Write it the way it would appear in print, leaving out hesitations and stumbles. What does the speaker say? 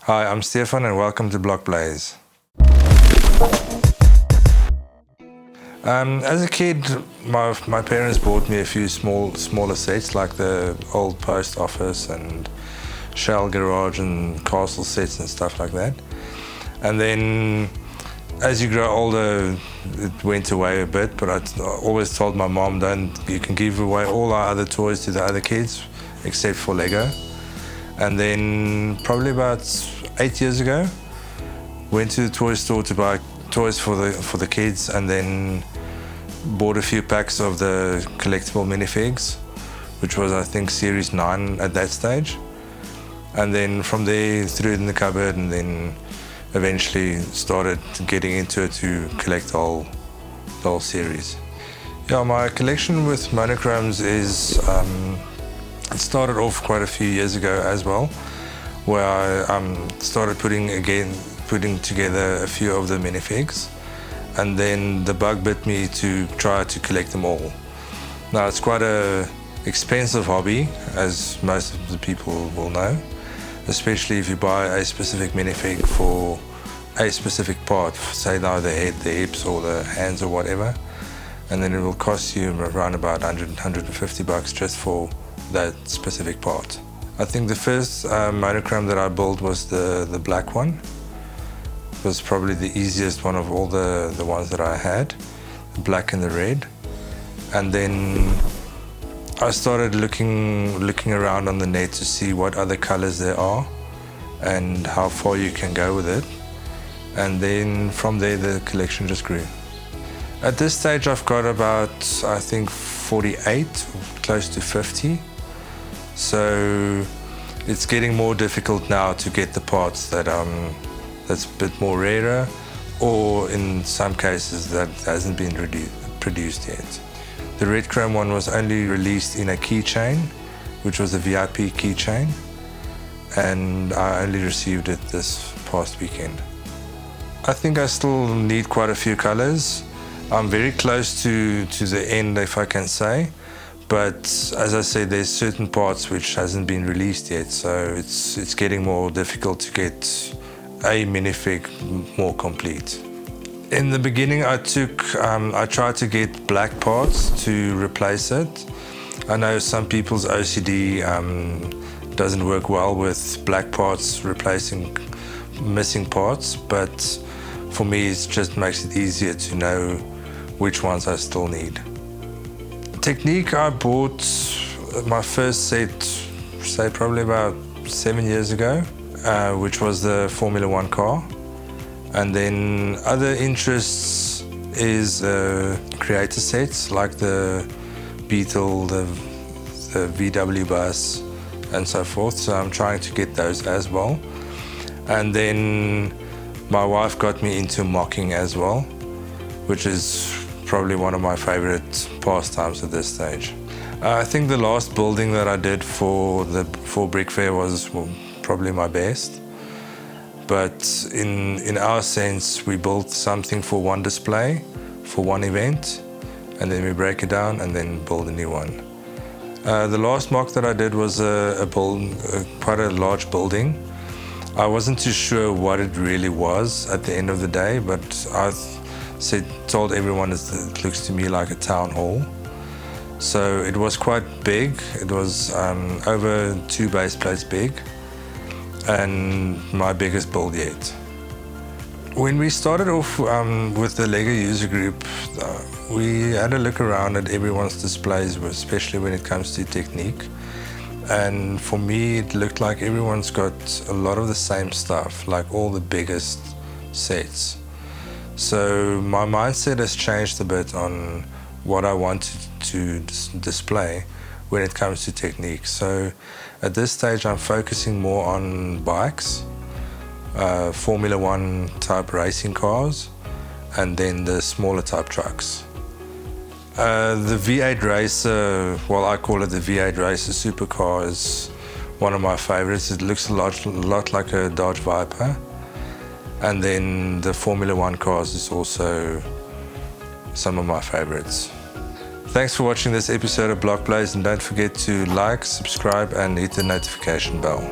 Hi, I'm Stephan and welcome to BLockBlaze. As a kid, my parents bought me a few smaller sets like the old post office and shell garage and castle sets and stuff like that. And then as you grow older, it went away a bit, but I always told my mom, you can give away all our other toys to the other kids except for Lego. And then probably about 8 years ago, went to the toy store to buy toys for the kids, and then bought a few packs of the collectible minifigs, which was I think series 9 at that stage. And then from there threw it in the cupboard, and then eventually started getting into it to collect the whole series. Yeah, my collection with monochromes is it started off quite a few years ago as well, where I started putting together a few of the minifigs, and then the bug bit me to try to collect them all. Now it's quite a expensive hobby, as most of the people will know, especially if you buy a specific minifig for a specific part, say now the head, the hips or the hands or whatever, and then it will cost you around about 150 bucks just for that specific part. I think the first monochrome that I built was the black one. It was probably the easiest one of all the ones that I had, the black and the red. And then I started looking around on the net to see what other colors there are and how far you can go with it. And then from there the collection just grew. At this stage I've got about, I think, 48, close to 50. So it's getting more difficult now to get the parts that's a bit more rarer, or in some cases that hasn't been produced yet. The red chrome one was only released in a keychain, which was a VIP keychain, and I only received it this past weekend. I think I still need quite a few colors. I'm very close to the end, if I can say. But as I said, there's certain parts which hasn't been released yet, so it's getting more difficult to get a minifig more complete. In the beginning, I tried to get black parts to replace it. I know some people's OCD doesn't work well with black parts replacing missing parts, but for me it just makes it easier to know which ones I still need. Technic, I bought my first set, say probably about 7 years ago, which was the Formula 1 car. And then other interests is creator sets like the Beetle, the VW bus and so forth. So I'm trying to get those as well. And then my wife got me into mocking as well, which is probably one of my favorite pastimes at this stage. I think the last building that I did for Brick Fair was probably my best. But in our sense, we built something for one display, for one event, and then we break it down and then build a new one. The last mock that I did was quite a large building. I wasn't too sure what it really was at the end of the day, but I told everyone it looks to me like a town hall. So it was quite big. It was over 2 base plates big, and my biggest build yet. When we started off with the LEGO user group, we had a look around at everyone's displays, especially when it comes to Technic. And for me, it looked like everyone's got a lot of the same stuff, like all the biggest sets. So my mindset has changed a bit on what I wanted to display when it comes to Technic. So at this stage, I'm focusing more on bikes, Formula 1 type racing cars, and then the smaller type trucks. The V8 Racer, well, I call it the V8 Racer supercar, is one of my favorites. It looks a lot like a Dodge Viper. And then the Formula 1 cars is also some of my favorites. Thanks for watching this episode of BLockBlaze, and don't forget to like, subscribe and hit the notification bell.